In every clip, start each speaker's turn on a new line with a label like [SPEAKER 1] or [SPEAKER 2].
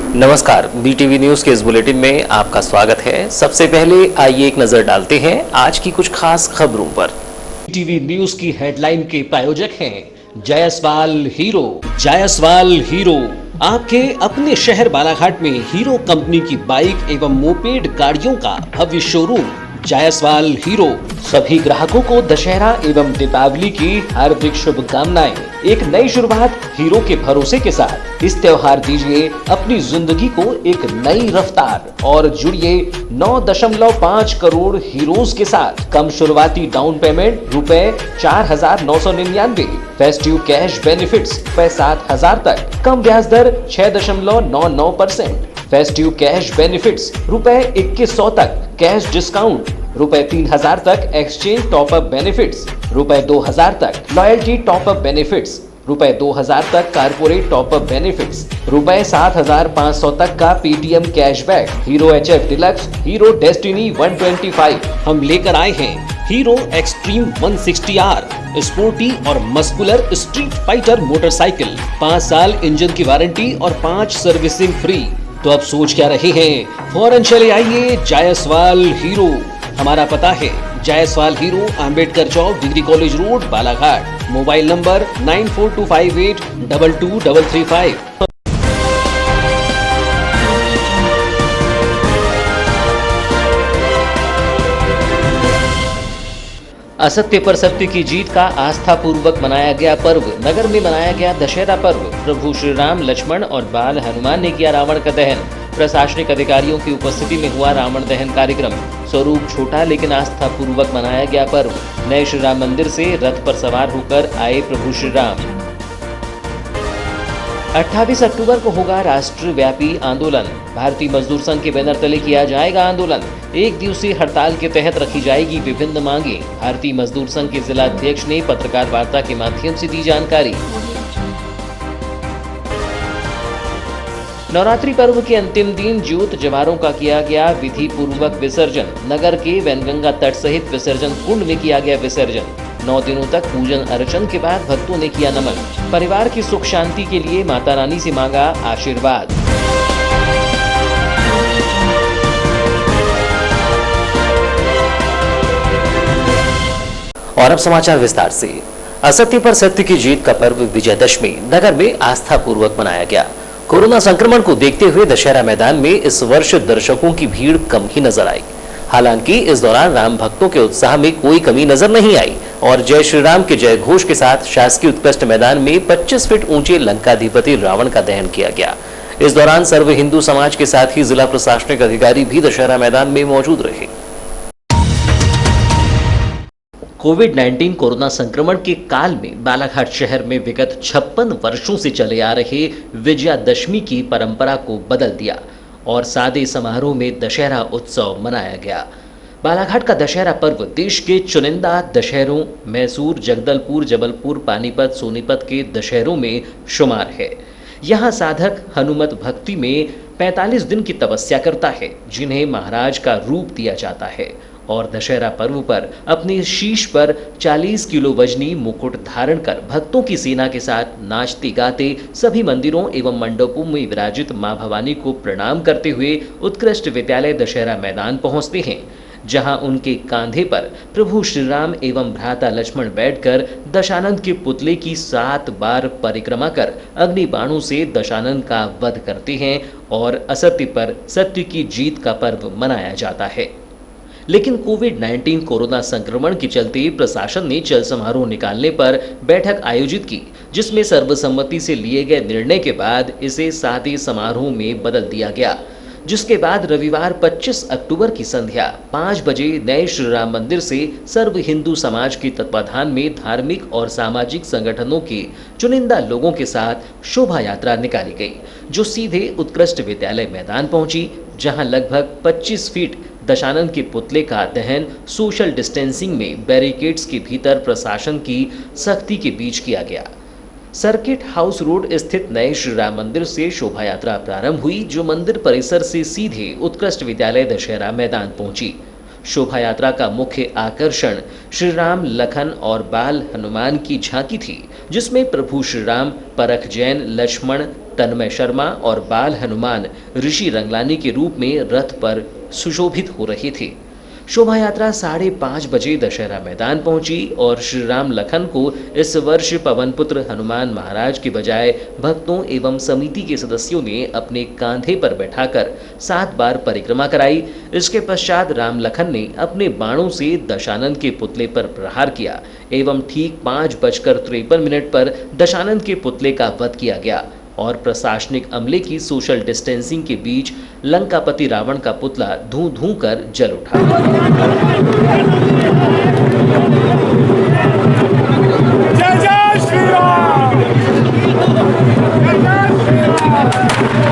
[SPEAKER 1] नमस्कार, BTV news के इस बुलेटिन में आपका स्वागत है। सबसे पहले आइए एक नजर डालते हैं आज की कुछ खास खबरों पर।
[SPEAKER 2] बीटीवी न्यूज की हेडलाइन के प्रायोजक हैं जायसवाल हीरो। जायसवाल हीरो आपके अपने शहर बालाघाट में हीरो कंपनी की बाइक एवं मोपेड गाड़ियों का भव्य शोरूम। जायसवाल हीरो सभी ग्राहकों को दशहरा एवं दीपावली की हार्दिक शुभकामनाएं। एक नई शुरुआत हीरो के भरोसे के साथ इस त्योहार दीजिए अपनी जिंदगी को एक नई रफ्तार और जुड़िए 9.5 करोड़ हीरोज के साथ। कम शुरुआती डाउन पेमेंट रुपए 4,999, फेस्टिव कैश बेनिफिट्स रुपए 7,000 तक, कम ब्याज दर 6.99%, फेस्टिव कैश बेनिफिट्स रुपए 2100 तक, कैश डिस्काउंट रुपए 3,000 तक, एक्सचेंज टॉपअप बेनिफिट्स रुपए 2,000 तक, लॉयल्टी टॉपअप बेनिफिट्स रुपए 2,000 तक, कारपोरेट टॉपअप बेनिफिट्स रुपए 7,500 तक का Paytm cashback. Hero HF deluxe, hero destiny 125 हम लेकर आए हैं हीरो एक्सट्रीम 160R स्पोर्टी और मस्कुलर स्ट्रीट फाइटर मोटरसाइकिल। 5 साल इंजन की वारंटी और 5 सर्विसिंग फ्री। तो अब सोच क्या रहे हैं, फौरन चले आइए जायसवाल हीरो। हमारा पता है जायसवाल हीरो, अंबेडकर चौक, degree college road, Balaghat. Mobile number 9425822335।
[SPEAKER 1] असत्य पर सत्य की जीत का आस्था पूर्वक मनाया गया पर्व। नगर में मनाया गया दशहरा पर्व। प्रभु श्री राम, लक्ष्मण और बाल हनुमान ने किया रावण का दहन। प्रशासनिक अधिकारियों की उपस्थिति में हुआ रावण दहन कार्यक्रम। स्वरूप छोटा लेकिन आस्था पूर्वक मनाया गया पर्व। नए श्री राम मंदिर से रथ पर सवार होकर आए प्रभु श्री राम। 28 अक्टूबर को होगा राष्ट्रव्यापी आंदोलन। भारतीय मजदूर संघ के बैनर तले किया जाएगा आंदोलन। 1 दिवसीय हड़ताल के तहत रखी जाएगी विभिन्न मांगे। भारतीय मजदूर संघ के जिला अध्यक्ष ने पत्रकार वार्ता के माध्यम से दी जानकारी। नवरात्रि पर्व के अंतिम दिन ज्योत जवारों का किया गया विधि पूर्वक विसर्जन। नगर के वैनगंगा तट सहित विसर्जन कुंड में किया गया विसर्जन। 9 दिनों तक पूजन अर्चन के बाद भक्तों ने किया नमन। परिवार की सुख शांति के लिए माता रानी से मांगा आशीर्वाद। और अब समाचार विस्तार से। असत्य पर सत्य की जीत का पर्व विजयदशमी नगर में आस्था पूर्वक मनाया गया। कोरोना संक्रमण को देखते हुए दशहरा मैदान में इस वर्ष दर्शकों की भीड़ कम ही नजर आई। हालांकि इस दौरान राम भक्तों के उत्साह में कोई कमी नजर नहीं आई और जय श्री राम के जय घोष के साथ शासकीय उत्कृष्ट मैदान में 25 फीट ऊंचे लंकाधिपति रावण का दहन किया गया। इस दौरान सर्व हिंदू समाज के साथ ही जिला प्रशासनिक अधिकारी भी दशहरा मैदान में मौजूद रहे। कोविड-19 कोरोना संक्रमण के काल में बालाघाट शहर में विगत 56 वर्षों से चले आ रहे विजयादशमी की परंपरा को बदल दिया और सादे समारोह में दशहरा उत्सव मनाया गया। बालाघाट का दशहरा पर्व देश के चुनिंदा दशहरों मैसूर, जगदलपुर, जबलपुर, पानीपत, सोनीपत के दशहरों में शुमार है। यहाँ साधक हनुमत भक्ति में 45 दिन की तपस्या करता है, जिन्हें महाराज का रूप दिया जाता है और दशहरा पर्व पर अपने शीश पर 40 किलो वजनी मुकुट धारण कर भक्तों की सेना के साथ नाचते गाते सभी मंदिरों एवं मंडपों में विराजित मां भवानी को प्रणाम करते हुए उत्कृष्ट विद्यालय दशहरा मैदान पहुंचते हैं, जहां उनके कांधे पर प्रभु श्री राम एवं भ्राता लक्ष्मण बैठकर दशानंद के पुतले की 7 बार परिक्रमा कर अग्नि बाणों से दशानंद का वध करते हैं और असत्य पर सत्य की जीत का पर्व मनाया जाता है। लेकिन कोविड-19 कोरोना संक्रमण के चलते प्रशासन ने चल समारोह निकालने पर बैठक आयोजित की, जिसमें सर्वसम्मति से लिए गए निर्णय के बाद इसे सादे समारोह में बदल दिया गया, जिसके बाद रविवार 25 अक्टूबर की संध्या 5 बजे नए श्री राम मंदिर से सर्व हिंदू समाज के तत्वाधान में धार्मिक और सामाजिक संगठनों के चुनिंदा लोगों के साथ शोभा यात्रा निकाली गई, जो सीधे उत्कृष्ट विद्यालय मैदान पहुंची, जहां लगभग 25 फीट दशानंद के पुतले का दहन सोशल डिस्टेंसिंग में बैरिकेड्स के भीतर प्रशासन की सख्ती के बीच किया गया। सर्किट हाउस रोड स्थित नए श्री राम मंदिर से शोभा यात्रा प्रारंभ हुई, जो मंदिर परिसर से सीधे उत्कृष्ट विद्यालय दशहरा मैदान पहुंची। शोभा यात्रा का मुख्य आकर्षण श्री राम, लखन और बाल हनुमान की झांकी थी, जिसमें प्रभु श्री राम, परख जैन, लक्ष्मण, तन्मय शर्मा और बाल हनुमान ऋषि रंगलानी के रूप में रथ पर सुशोभित हो रहे थे। शोभा यात्रा 5:30 बजे दशहरा मैदान पहुंची और श्री राम लखन को इस वर्ष पवन पुत्र हनुमान महाराज के बजाय भक्तों एवं समिति के सदस्यों ने अपने कांधे पर बैठाकर 7 बार परिक्रमा कराई। इसके पश्चात राम लखन ने अपने बाणों से दशानंद के पुतले पर प्रहार किया एवं ठीक 5:53 पर दशानंद के पुतले का वध किया गया और प्रशासनिक अमले की सोशल डिस्टेंसिंग के बीच लंकापति रावण का पुतला धूं धूं कर जल उठा।
[SPEAKER 3] जय जय श्री राम। जय जय श्री राम।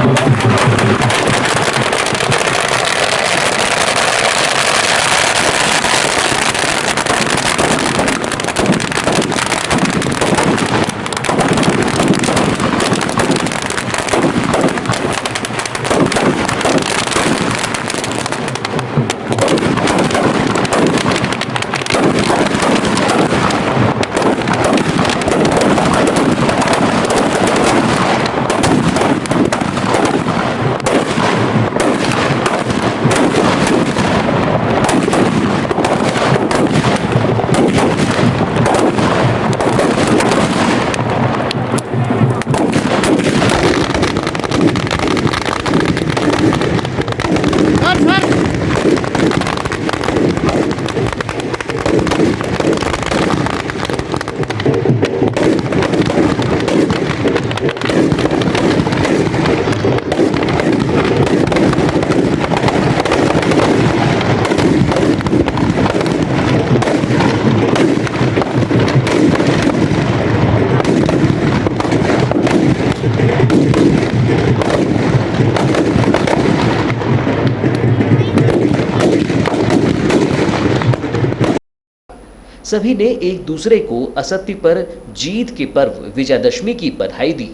[SPEAKER 1] सभी ने एक दूसरे को असत्य पर जीत के पर्व विजयादशमी की बधाई दी।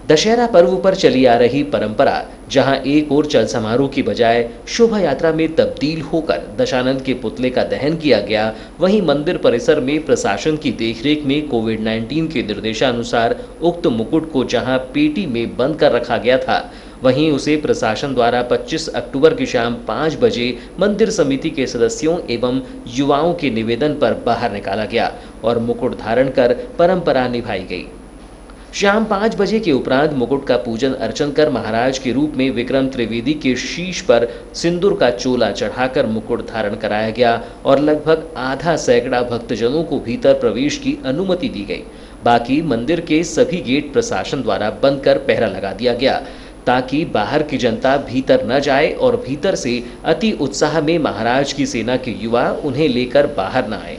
[SPEAKER 1] दशहरा पर्व पर चली आ रही परंपरा जहां एक ओर चल समारोह की बजाय शोभा यात्रा में तब्दील होकर दशानंद के पुतले का दहन किया गया, वहीं मंदिर परिसर में प्रशासन की देखरेख में कोविड-19 के निर्देशानुसार उक्त मुकुट को जहां पेटी में बंद कर रखा गया था, वहीं उसे प्रशासन द्वारा 25 अक्टूबर की शाम 5 बजे मंदिर समिति के सदस्यों एवं युवाओं के निवेदन पर बाहर निकाला गया और मुकुट धारण कर परंपरा निभाई गई। शाम 5 बजे के उपरांत मुकुट का पूजन अर्चन कर महाराज के रूप में विक्रम त्रिवेदी के शीश पर सिंदूर का चोला चढ़ाकर मुकुट धारण कराया गया और लगभग आधा सैकड़ा भक्तजनों को भीतर प्रवेश की अनुमति दी गई। बाकी मंदिर के सभी गेट प्रशासन द्वारा बंद कर पहरा लगा दिया गया ताकि बाहर की जनता भीतर न जाए और भीतर से अति उत्साह में महाराज की सेना के युवा उन्हें लेकर बाहर न आए।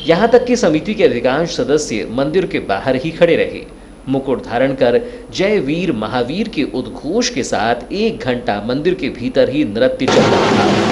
[SPEAKER 1] यहाँ तक कि समिति के अधिकांश सदस्य मंदिर के बाहर ही खड़े रहे। मुकुट धारण कर जय वीर महावीर के उद्घोष के साथ 1 घंटा मंदिर के भीतर ही नृत्य चल रहा था।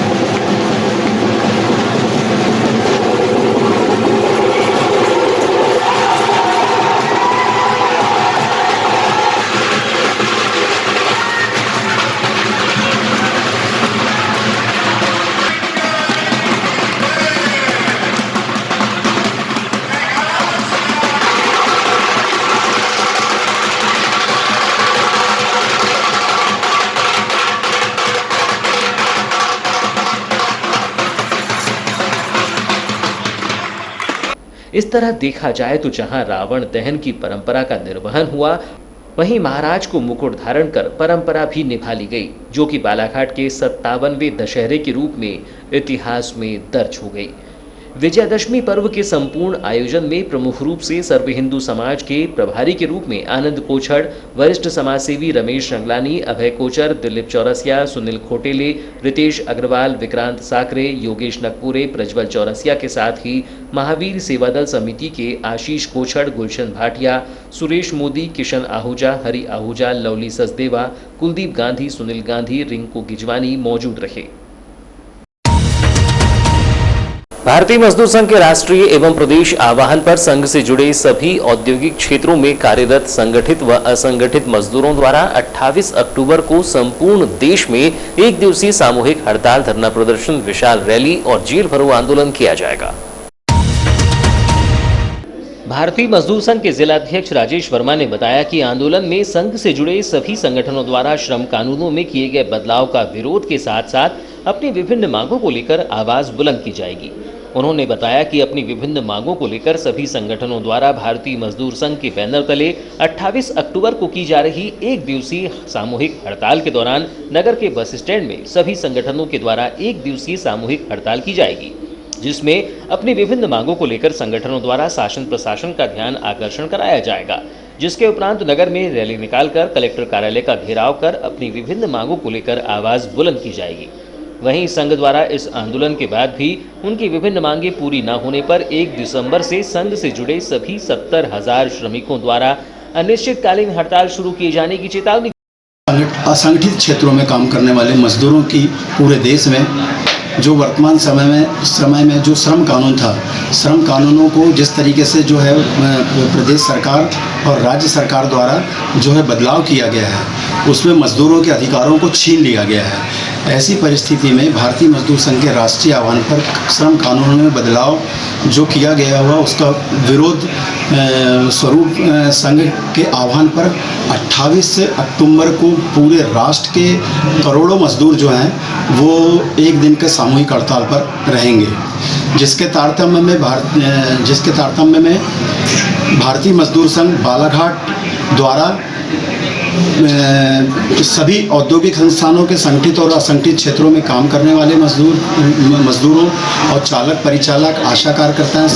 [SPEAKER 1] इस तरह देखा जाए तो जहां रावण दहन की परंपरा का निर्वहन हुआ, वहीं महाराज को मुकुट धारण कर परंपरा भी निभा ली गई, जो कि बालाघाट के 57वें दशहरे के रूप में इतिहास में दर्ज हो गई। विजयादशमी पर्व के संपूर्ण आयोजन में प्रमुख रूप से सर्व हिंदू समाज के प्रभारी के रूप में आनंद कोछड़, वरिष्ठ समाजसेवी रमेश रंगलानी, अभय कोचर, दिलीप चौरसिया, सुनील खोटेले, रितेश अग्रवाल, विक्रांत साकरे, योगेश नकपुरे, प्रज्वल चौरसिया के साथ ही महावीर सेवादल समिति के आशीष कोछड़, गुलशन भाटिया, सुरेश मोदी, किशन आहूजा, हरि आहूजा, लवली सचदेवा, कुलदीप गांधी, सुनील गांधी, रिंकू गिजवानी मौजूद रहे। भारतीय मजदूर संघ के राष्ट्रीय एवं प्रदेश आह्वान पर संघ से जुड़े सभी औद्योगिक क्षेत्रों में कार्यरत संगठित व असंगठित मजदूरों द्वारा 28 अक्टूबर को संपूर्ण देश में 1 दिवसीय सामूहिक हड़ताल, धरना प्रदर्शन, विशाल रैली और जेल भरो आंदोलन किया जाएगा। भारतीय मजदूर संघ के जिला अध्यक्ष राजेश वर्मा ने बताया कि आंदोलन में संघ से जुड़े सभी संगठनों द्वारा श्रम कानूनों में किए गए बदलाव का विरोध के साथ साथ अपनी विभिन्न मांगों को लेकर आवाज बुलंद की जाएगी। उन्होंने बताया कि अपनी विभिन्न मांगों को लेकर सभी संगठनों द्वारा भारतीय मजदूर संघ के बैनर तले 28 अक्टूबर को की जा रही एक दिवसीय सामूहिक हड़ताल के दौरान नगर के बस स्टैंड में सभी संगठनों के द्वारा एक दिवसीय सामूहिक हड़ताल की जाएगी, जिसमें अपनी विभिन्न मांगों को लेकर संगठनों द्वारा शासन प्रशासन का ध्यान आकर्षण कराया जाएगा, जिसके उपरांत नगर में रैली निकालकर कलेक्टर कार्यालय का घेराव कर अपनी विभिन्न मांगों को लेकर आवाज बुलंद की जाएगी। वहीं संघ द्वारा इस आंदोलन के बाद भी उनकी विभिन्न मांगें पूरी न होने पर 1 दिसंबर से संघ से जुड़े सभी 70,000 श्रमिकों द्वारा अनिश्चितकालीन हड़ताल शुरू किए जाने की चेतावनी।
[SPEAKER 4] असंगठित क्षेत्रों में काम करने वाले मजदूरों की पूरे देश में जो वर्तमान समय में जो श्रम कानून था, श्रम कानूनों को जिस तरीके से जो है प्रदेश सरकार और राज्य सरकार द्वारा जो है बदलाव किया गया है, उसमें मजदूरों के अधिकारों को छीन लिया गया है। ऐसी परिस्थिति में भारतीय मजदूर संघ के राष्ट्रीय आह्वान पर श्रम कानूनों में बदलाव जो किया गया हुआ उसका विरोध स्वरूप संघ के आह्वान पर 28 अक्टूबर को पूरे राष्ट्र के करोड़ों मजदूर जो हैं वो एक दिन के सामूहिक हड़ताल पर रहेंगे, जिसके तारतम्य में भारतीय मजदूर संघ बालाघाट द्वारा सभी औद्योगिक संस्थानों के संगठित और असंगठित क्षेत्रों में काम करने वाले मजदूरों और चालक परिचालक, आशा कार्यकर्ता हैं,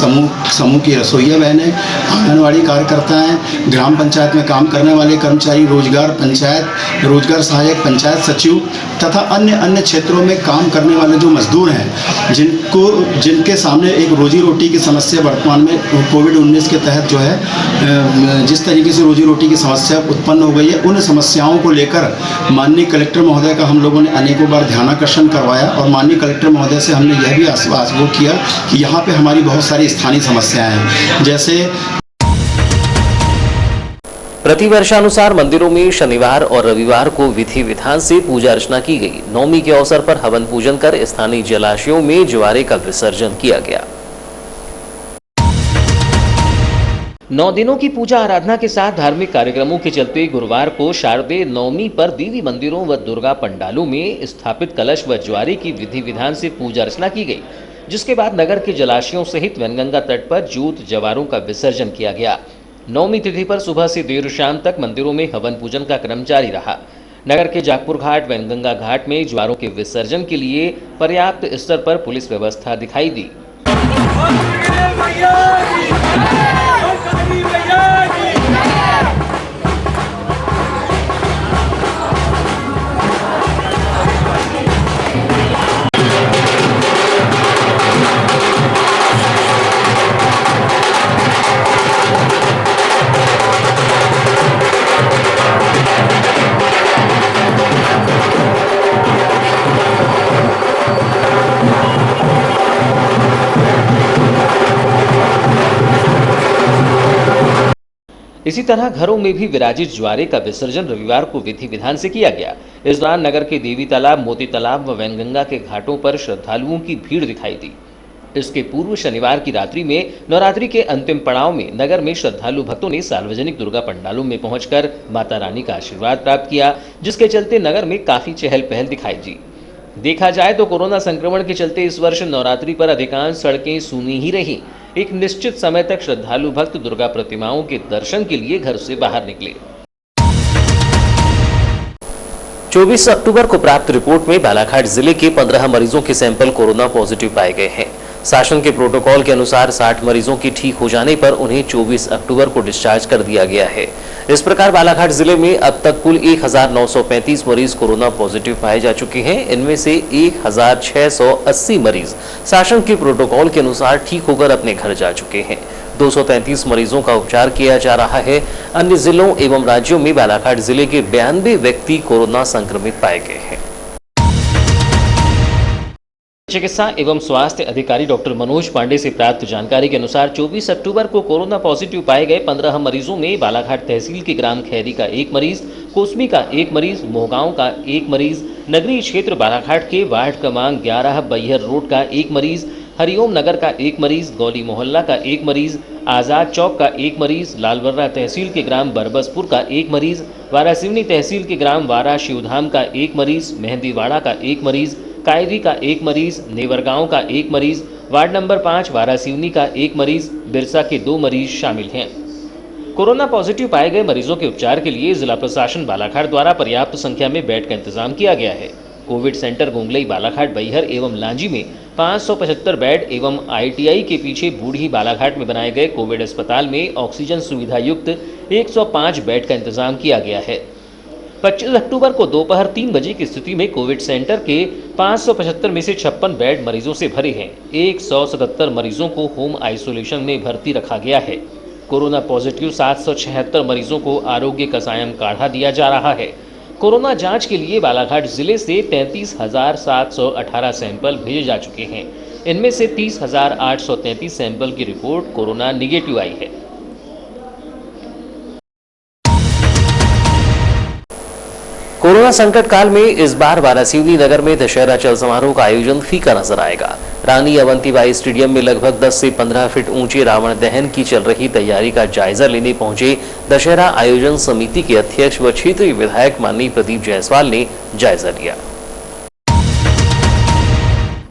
[SPEAKER 4] समूह की रसोइया बहनें, आंगनवाड़ी कार्यकर्ता हैं, ग्राम पंचायत में काम करने वाले कर्मचारी, रोजगार सहायक, पंचायत सचिव तथा अन्य क्षेत्रों में काम करने वाले जो मजदूर हैं, जिनके सामने एक रोजी रोटी की समस्या वर्तमान में कोविड-19 के तहत जो है जिस तरीके से रोजी रोटी की समस्या उत्पन्न हो गई है, उन समस्याओं को लेकर माननीय कलेक्टर महोदय का हम लोगों ने अनेकों बार ध्यानाकर्षण करवाया और माननीय कलेक्टर महोदय से हमने यह भी आश्वासन किया कि यहाँ पे हमारी बहुत सारी स्थानीय समस्याएं हैं। जैसे
[SPEAKER 1] प्रतिवर्षानुसार मंदिरों में शनिवार और रविवार को विधि विधान से पूजा अर्चना की गई। नवमी के अवसर पर हवन पूजन कर स्थानीय जलाशयों में ज्वारे का विसर्जन किया गया। 9 दिनों की पूजा आराधना के साथ धार्मिक कार्यक्रमों के चलते गुरुवार को शारदीय नवमी पर देवी मंदिरों व दुर्गा पंडालों में स्थापित कलश व ज्वारे की विधि विधान से पूजा अर्चना की गई, जिसके बाद नगर के जलाशयों सहित वैनगंगा तट पर जोत जवारों का विसर्जन किया गया। नवमी तिथि पर सुबह से देर शाम तक मंदिरों में हवन पूजन का क्रम जारी रहा। नगर के जागपुर घाट, वैनगंगा घाट में ज्वारों के विसर्जन के लिए पर्याप्त स्तर पर पुलिस व्यवस्था दिखाई दी। इसी तरह घरों में भी विराजित ज्वारे का विसर्जन रविवार को विधि विधान से किया गया। इस दौरान नगर के देवी तालाब, मोती तालाब व वैनगंगा के घाटों पर श्रद्धालुओं की भीड़ दिखाई दी। इसके पूर्व शनिवार की रात्रि में नवरात्रि के अंतिम पड़ाव में नगर में श्रद्धालु भक्तों ने सार्वजनिक दुर्गा पंडालों में पहुंचकर माता रानी का आशीर्वाद प्राप्त किया, जिसके चलते नगर में काफी चहल पहल दिखाई दी। देखा जाए तो कोरोना संक्रमण के चलते इस वर्ष नवरात्रि पर अधिकांश सड़कें सूनी ही रही। एक निश्चित समय तक श्रद्धालु भक्त दुर्गा प्रतिमाओं के दर्शन के लिए घर से बाहर निकले। 24 अक्टूबर को प्राप्त रिपोर्ट में बालाघाट जिले के 15 मरीजों के सैंपल कोरोना पॉजिटिव पाए गए हैं। शासन के प्रोटोकॉल के अनुसार 60 मरीजों की ठीक हो जाने पर उन्हें 24 अक्टूबर को डिस्चार्ज कर दिया गया है। इस प्रकार बालाघाट जिले में अब तक कुल 1935 मरीज कोरोना पॉजिटिव पाए जा चुके हैं। इनमें से 1680 मरीज शासन के प्रोटोकॉल के अनुसार ठीक होकर अपने घर जा चुके हैं। 233 मरीजों का उपचार किया जा रहा है। अन्य जिलों एवं राज्यों में बालाघाट जिले के 92 व्यक्ति कोरोना संक्रमित पाए गए हैं। चिकित्सा एवं स्वास्थ्य अधिकारी डॉक्टर मनोज पांडे से प्राप्त जानकारी के अनुसार 24 अक्टूबर को कोरोना पॉजिटिव पाए गए 15 मरीजों में बालाघाट तहसील के ग्राम खैरी का 1 मरीज, कोसमी का 1 मरीज, मोहगांव का 1 मरीज, नगरीय क्षेत्र बालाघाट के वार्ड क्रमांक 11 बैहर रोड का 1 मरीज, हरिओम नगर का 1 मरीज, गौली मोहल्ला का 1 मरीज, आज़ाद चौक का 1 मरीज, लालवर्रा तहसील के ग्राम बरबसपुर का 1 मरीज, वारासिवनी तहसील के ग्राम वारा शिवधाम का 1 मरीज, मेहंदीवाड़ा का 1 मरीज, कायरी का 1 मरीज, नेवरगांव का 1 मरीज, वार्ड नंबर 5 वारासिवनी का 1 मरीज, बिरसा के 2 मरीज शामिल हैं। कोरोना पॉजिटिव पाए गए मरीजों के उपचार के लिए जिला प्रशासन बालाघाट द्वारा पर्याप्त संख्या में बेड का इंतजाम किया गया है। कोविड सेंटर गोंगलई बालाघाट बैहर एवं लांजी में 575 बेड एवं ITI के पीछे बूढ़ी बालाघाट में बनाए गए कोविड अस्पताल में ऑक्सीजन सुविधा युक्त 105 बेड का इंतजाम किया गया है। 25 अक्टूबर को दोपहर 3 बजे की स्थिति में कोविड सेंटर के 575 में से 56 बेड मरीजों से भरे हैं। 177 मरीजों को होम आइसोलेशन में भर्ती रखा गया है। कोरोना पॉजिटिव 776 मरीजों को आरोग्य कसायम काढ़ा दिया जा रहा है। कोरोना जांच के लिए बालाघाट जिले से 33,718 सैंपल भेजे जा चुके हैं। इनमें से 30,833 सैंपल की रिपोर्ट कोरोना निगेटिव आई है।
[SPEAKER 2] कोरोना संकट काल में इस बार वारासिवनी नगर में दशहरा चल समारोह का आयोजन फीका नजर आएगा। रानी अवंतीबाई स्टेडियम में लगभग 10 से 15 फीट ऊंचे रावण दहन की चल रही तैयारी का जायजा लेने पहुंचे दशहरा आयोजन समिति के अध्यक्ष व क्षेत्रीय विधायक माननीय प्रदीप जायसवाल ने जायजा लिया।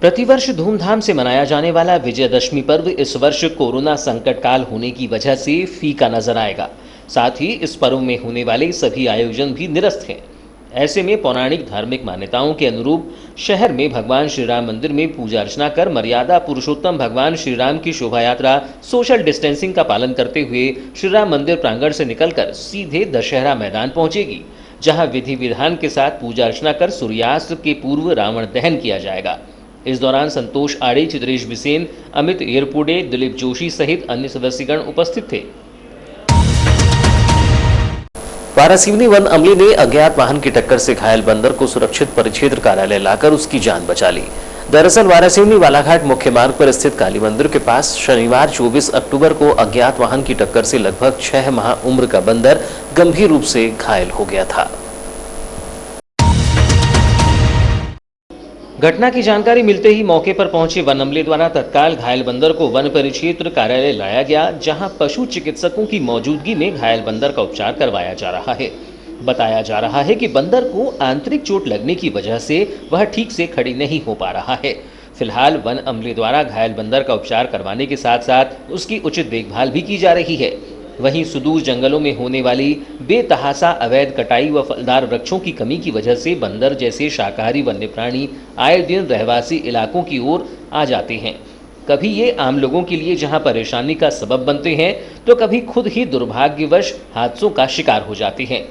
[SPEAKER 1] प्रतिवर्ष धूमधाम से मनाया जाने वाला विजयदशमी पर्व इस वर्ष कोरोना संकट काल होने की वजह से फीका नजर आएगा। साथ ही इस पर्व में होने वाले सभी आयोजन भी निरस्त हैं। ऐसे में पौराणिक धार्मिक मान्यताओं के अनुरूप शहर में भगवान श्री राम मंदिर में पूजा अर्चना कर मर्यादा पुरुषोत्तम भगवान श्री राम की शोभा यात्रा सोशल डिस्टेंसिंग का पालन करते हुए श्री राम मंदिर प्रांगण से निकलकर सीधे दशहरा मैदान पहुंचेगी, जहां विधि विधान के साथ पूजा अर्चना कर सूर्यास्त के पूर्व रावण दहन किया जाएगा। इस दौरान संतोष आड़े, चित्रेश बिसेन, अमित एरपुडे, दिलीप जोशी सहित अन्य सदस्यगण उपस्थित थे।
[SPEAKER 2] वारासिवनी वन अमले ने अज्ञात वाहन की टक्कर से घायल बंदर को सुरक्षित परिक्षेत्र कार्यालय लाकर उसकी जान बचा ली। दरअसल वारासिवनी बालाघाट मुख्य मार्ग पर स्थित काली मंदिर के पास शनिवार 24 अक्टूबर को अज्ञात वाहन की टक्कर से लगभग 6 माह उम्र का बंदर गंभीर रूप से घायल हो गया था।
[SPEAKER 1] घटना की जानकारी मिलते ही मौके पर पहुंचे वन अमले द्वारा तत्काल घायल बंदर को वन परिक्षेत्र कार्यालय लाया गया, जहां पशु चिकित्सकों की मौजूदगी में घायल बंदर का उपचार करवाया जा रहा है। बताया जा रहा है कि बंदर को आंतरिक चोट लगने की वजह से वह ठीक से खड़ी नहीं हो पा रहा है। फिलहाल वन अमले द्वारा घायल बंदर का उपचार करवाने के साथ साथ उसकी उचित देखभाल भी की जा रही है। वहीं सुदूर जंगलों में होने वाली बेतहासा अवैध कटाई व फलदार वृक्षों की कमी की वजह से बंदर जैसे शाकाहारी वन्य प्राणी आए दिन रहवासी इलाकों की ओर आ जाते हैं। कभी ये आम लोगों के लिए जहां परेशानी का सबब बनते हैं, तो कभी खुद ही दुर्भाग्यवश हादसों का शिकार हो जाते हैं।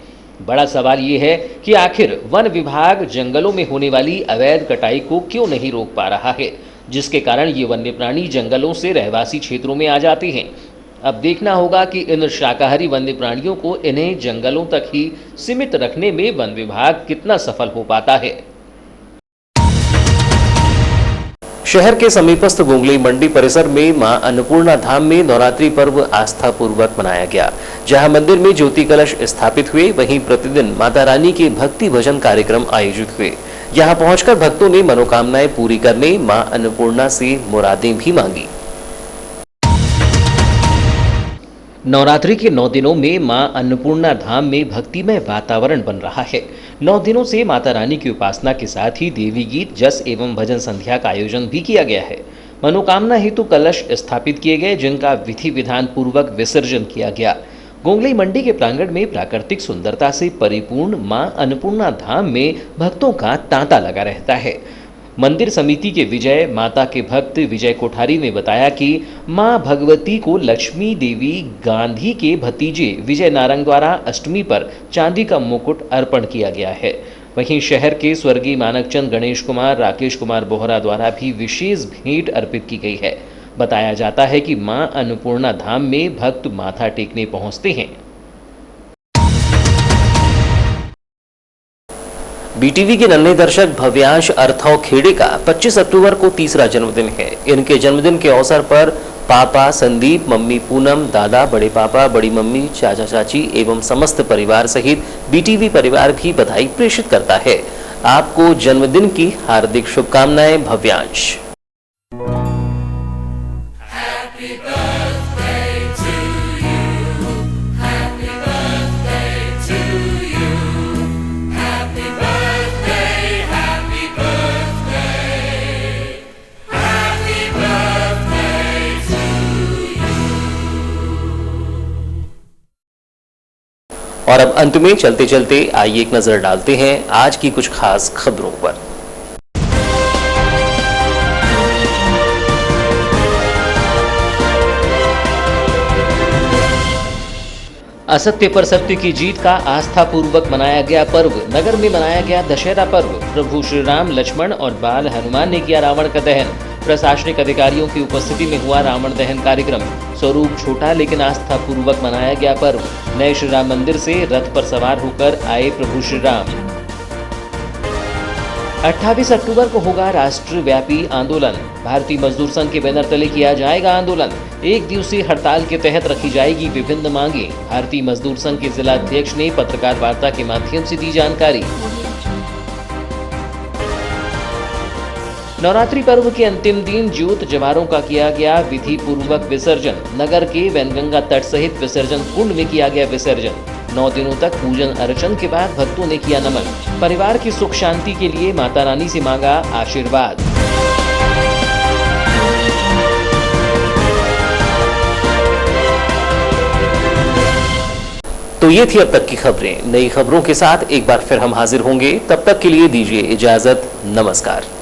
[SPEAKER 1] बड़ा सवाल ये है कि आखिर वन विभाग जंगलों में होने वाली अवैध कटाई को क्यों नहीं रोक पा रहा है, जिसके कारण ये वन्य प्राणी जंगलों से रहवासी क्षेत्रों में आ जाते हैं। अब देखना होगा कि इन शाकाहारी वन्य प्राणियों को इन्हें जंगलों तक ही सीमित रखने में वन विभाग कितना सफल हो पाता है।
[SPEAKER 2] शहर के समीपस्थ गोंगलई मंडी परिसर में मां अन्नपूर्णा धाम में नवरात्रि पर्व आस्था पूर्वक मनाया गया। जहां मंदिर में ज्योति कलश स्थापित हुए, वहीं प्रतिदिन माता रानी के भक्ति भजन कार्यक्रम आयोजित हुए। यहां पहुंचकर भक्तों ने मनोकामनाएं पूरी करने मां अन्नपूर्णा से मुरादें भी मांगी।
[SPEAKER 1] नवरात्रि के 9 दिनों में मां अन्नपूर्णा धाम में भक्तिमय वातावरण बन रहा है। 9 दिनों से माता रानी की उपासना के साथ ही देवी गीत, जस एवं भजन संध्या का आयोजन भी किया गया है। मनोकामना हेतु कलश स्थापित किए गए, जिनका विधि विधान पूर्वक विसर्जन किया गया। गोंगलई मंडी के प्रांगण में प्राकृतिक सुंदरता से परिपूर्ण मां अन्नपूर्णा धाम में भक्तों का तांता लगा रहता है। मंदिर समिति के विजय माता के भक्त विजय कोठारी ने बताया कि मां भगवती को लक्ष्मी देवी गांधी के भतीजे विजय नारंग द्वारा अष्टमी पर चांदी का मुकुट अर्पण किया गया है। वहीं शहर के स्वर्गीय मानकचंद गणेश कुमार, राकेश कुमार बोहरा द्वारा भी विशेष भेंट अर्पित की गई है। बताया जाता है कि मां अन्नपूर्णा धाम में भक्त माथा टेकने पहुंचते हैं।
[SPEAKER 2] बीटीवी के नन्हे दर्शक भव्यांश अर्थाव खेड़े का 25 अक्टूबर को तीसरा जन्मदिन है। इनके जन्मदिन के अवसर पर पापा संदीप, मम्मी पूनम, दादा, बड़े पापा, बड़ी मम्मी, चाचा चाची एवं समस्त परिवार सहित बीटीवी परिवार भी बधाई प्रेषित करता है। आपको जन्मदिन की हार्दिक शुभकामनाएं भव्यांश।
[SPEAKER 1] और अब अंत में चलते चलते आइए एक नजर डालते हैं आज की कुछ खास खबरों पर। असत्य पर सत्य की जीत का आस्था पूर्वक मनाया गया पर्व। नगर में मनाया गया दशहरा पर्व। प्रभु श्री राम, लक्ष्मण और बाल हनुमान ने किया रावण का दहन। प्रशासनिक अधिकारियों की उपस्थिति में हुआ रावण दहन कार्यक्रम। स्वरूप छोटा लेकिन आस्था पूर्वक मनाया गया पर्व। नए श्री राम मंदिर से रथ पर सवार होकर आए प्रभु श्री राम। 28 अक्टूबर को होगा राष्ट्रव्यापी आंदोलन। भारतीय मजदूर संघ के बैनर तले किया जाएगा आंदोलन। एक दिवसीय हड़ताल के तहत रखी जाएगी विभिन्न मांगे। भारतीय मजदूर संघ के जिला अध्यक्ष ने पत्रकार वार्ता के माध्यम से दी जानकारी। नवरात्रि पर्व के अंतिम दिन ज्योत जवारों का किया गया विधि पूर्वक विसर्जन। नगर के वैनगंगा तट सहित विसर्जन कुंड में किया गया विसर्जन। 9 दिनों तक पूजन अर्चन के बाद भक्तों ने किया नमन। परिवार की सुख शांति के लिए माता रानी से मांगा आशीर्वाद। तो ये थी अब तक की खबरें। नई खबरों के साथ एक बार फिर हम हाजिर होंगे। तब तक के लिए दीजिए इजाजत। नमस्कार।